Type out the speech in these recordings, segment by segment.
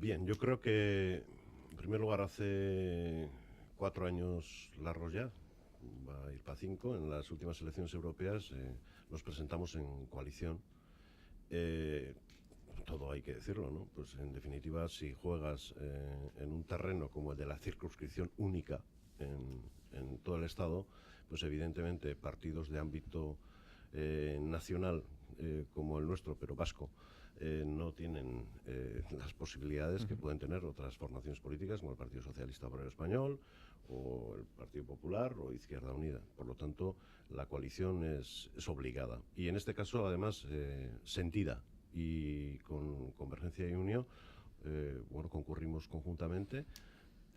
Bien, yo creo que, en primer lugar, hace 4 años largos ya, va a ir para 5, en las últimas elecciones europeas nos presentamos en coalición. Eh, Todo hay que decirlo, ¿no? Pues en definitiva, si juegas en un terreno como el de la circunscripción única en todo el Estado, pues evidentemente partidos de ámbito nacional como el nuestro, pero vasco, no tienen las posibilidades que pueden tener otras formaciones políticas como el Partido Socialista Obrero Español o el Partido Popular o Izquierda Unida. Por lo tanto, la coalición es obligada y en este caso además sentida, y con Convergencia y Unió bueno, concurrimos conjuntamente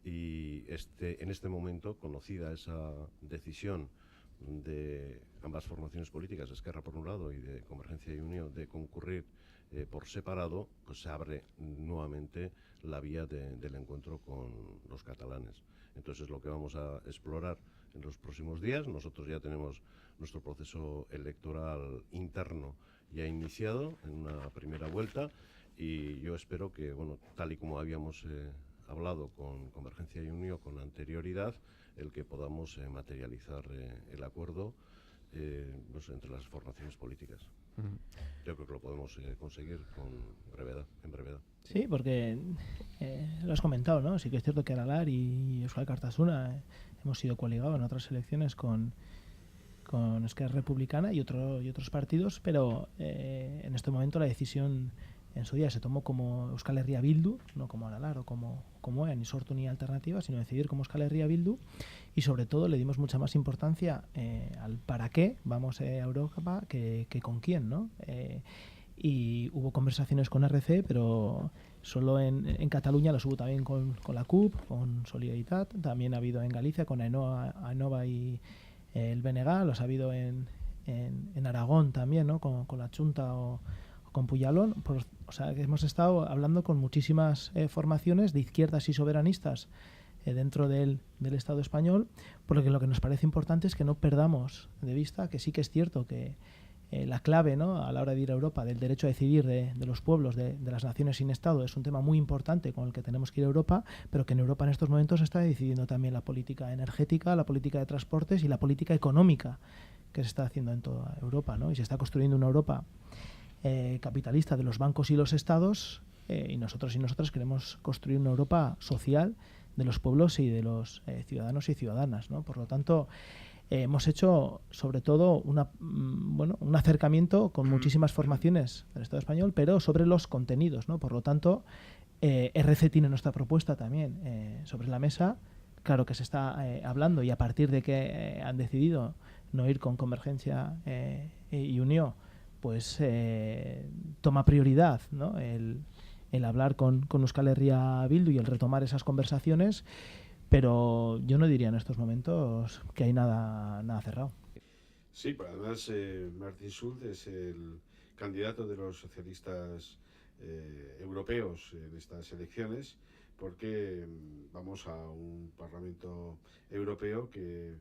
y en este momento, conocida esa decisión de ambas formaciones políticas, Esquerra por un lado y de Convergencia y Unión, de concurrir por separado, pues se abre nuevamente la vía del encuentro con los catalanes. Entonces es lo que vamos a explorar en los próximos días. Nosotros ya tenemos nuestro proceso electoral interno ya iniciado en una primera vuelta y yo espero que, bueno, tal y como habíamos hablado con Convergencia y Unión con anterioridad, el que podamos materializar el acuerdo no sé, entre las formaciones políticas. Yo creo que lo podemos conseguir en brevedad. Sí, porque lo has comentado, ¿no? Sí que es cierto que Aralar y Euskal Cartasuna hemos sido coaligados en otras elecciones con Esquerra Republicana y otros partidos, pero en este momento la decisión en su día se tomó como Euskal Herria Bildu, no como Aralar o como EA, ni Sortu ni Alternativa, sino decidir como Euskal Herria Bildu, y sobre todo le dimos mucha más importancia al para qué vamos a Europa que con quién, ¿no? Y hubo conversaciones con RC, pero solo en Cataluña los hubo también con la CUP, con Solidaritat, también ha habido en Galicia con AENOVA y el BNG, los ha habido en Aragón también, ¿no? Con la Chunta o con Puyalón. Pues, o sea, que hemos estado hablando con muchísimas formaciones de izquierdas y soberanistas dentro del Estado español, por lo que nos parece importante es que no perdamos de vista que sí que es cierto que la clave, ¿no?, a la hora de ir a Europa del derecho a decidir de los pueblos, de las naciones sin Estado, es un tema muy importante con el que tenemos que ir a Europa, pero que en Europa en estos momentos se está decidiendo también la política energética, la política de transportes y la política económica que se está haciendo en toda Europa, ¿no? Y se está construyendo una Europa capitalista de los bancos y los estados, y nosotros y nosotras queremos construir una Europa social de los pueblos y de los ciudadanos y ciudadanas, ¿no? Por lo tanto, hemos hecho sobre todo un acercamiento con muchísimas formaciones del Estado español, pero sobre los contenidos, ¿no? Por lo tanto, RC tiene nuestra propuesta también sobre la mesa. Claro que se está hablando, y a partir de que han decidido no ir con Convergencia y Unión, pues toma prioridad, ¿no?, el hablar con Euskal Herria Bildu y el retomar esas conversaciones. Pero yo no diría en estos momentos que hay nada cerrado. Sí, pero además Martin Schulz es el candidato de los socialistas europeos en estas elecciones, porque vamos a un Parlamento Europeo que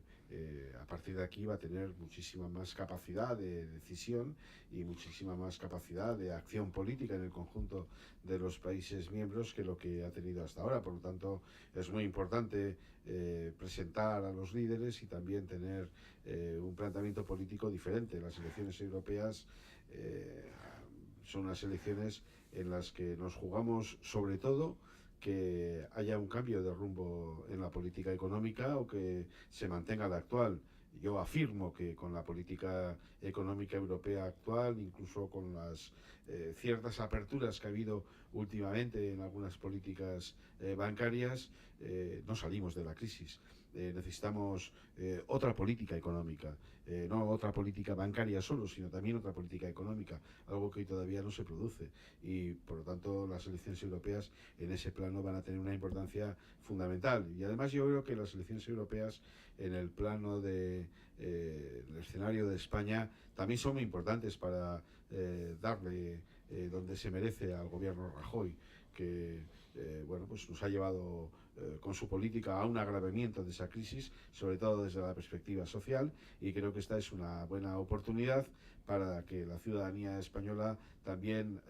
a partir de aquí va a tener muchísima más capacidad de decisión y muchísima más capacidad de acción política en el conjunto de los países miembros que lo que ha tenido hasta ahora. Por lo tanto, es muy importante presentar a los líderes y también tener un planteamiento político diferente. Las elecciones europeas son unas elecciones en las que nos jugamos sobre todo que haya un cambio de rumbo en la política económica o que se mantenga la actual. Yo afirmo que con la política económica europea actual, incluso con las ciertas aperturas que ha habido últimamente en algunas políticas bancarias, no salimos de la crisis. Necesitamos otra política económica, no otra política bancaria solo, sino también otra política económica, algo que hoy todavía no se produce, y por lo tanto las elecciones europeas en ese plano van a tener una importancia fundamental. Y además yo creo que las elecciones europeas en el plano del escenario de España también son muy importantes para darle donde se merece al gobierno Rajoy, que bueno, pues nos ha llevado con su política a un agravamiento de esa crisis, sobre todo desde la perspectiva social, y creo que esta es una buena oportunidad para que la ciudadanía española también,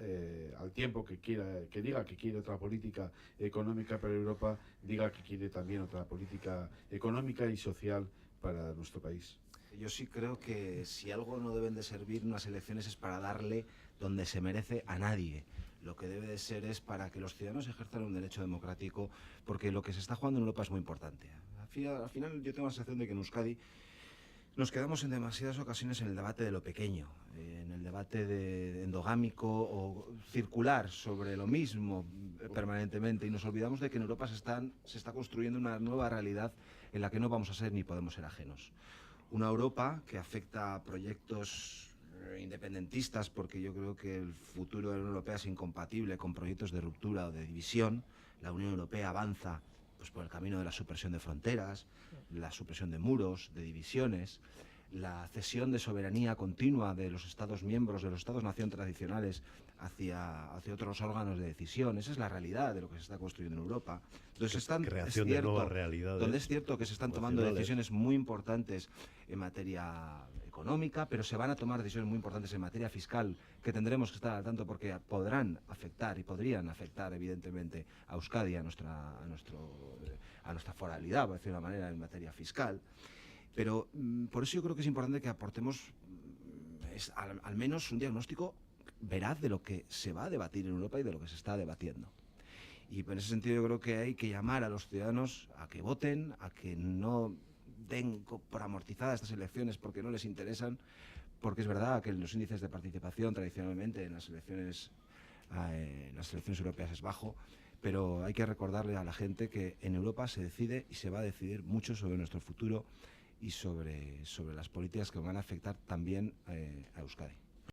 al tiempo que diga que quiere otra política económica para Europa, diga que quiere también otra política económica y social para nuestro país. Yo sí creo que si algo no deben de servir unas elecciones es para darle donde se merece a nadie. Lo que debe de ser es para que los ciudadanos ejerzan un derecho democrático, porque lo que se está jugando en Europa es muy importante. Al final yo tengo la sensación de que en Euskadi nos quedamos en demasiadas ocasiones en el debate de lo pequeño, en el debate endogámico o circular sobre lo mismo permanentemente, y nos olvidamos de que en Europa se está construyendo una nueva realidad en la que no vamos a ser ni podemos ser ajenos. Una Europa que afecta a proyectos independentistas, porque yo creo que el futuro de la Unión Europea es incompatible con proyectos de ruptura o de división. La Unión Europea avanza pues por el camino de la supresión de fronteras, la supresión de muros, de divisiones, la cesión de soberanía continua de los Estados miembros, de los Estados-nación tradicionales hacia otros órganos de decisión. Esa es la realidad de lo que se está construyendo en Europa. Entonces creación de nuevas realidades, donde es cierto que se están tomando decisiones muy importantes en materia económica, pero se van a tomar decisiones muy importantes en materia fiscal, que tendremos que estar al tanto porque podrán afectar y podrían afectar evidentemente a Euskadi, a nuestra foralidad, por decirlo de una manera, en materia fiscal. Pero por eso yo creo que es importante que aportemos al menos un diagnóstico veraz de lo que se va a debatir en Europa y de lo que se está debatiendo. Y en ese sentido yo creo que hay que llamar a los ciudadanos a que voten, a que no den por amortizadas estas elecciones porque no les interesan, porque es verdad que los índices de participación tradicionalmente en las elecciones europeas es bajo, pero hay que recordarle a la gente que en Europa se decide y se va a decidir mucho sobre nuestro futuro y sobre las políticas que van a afectar también a Euskadi.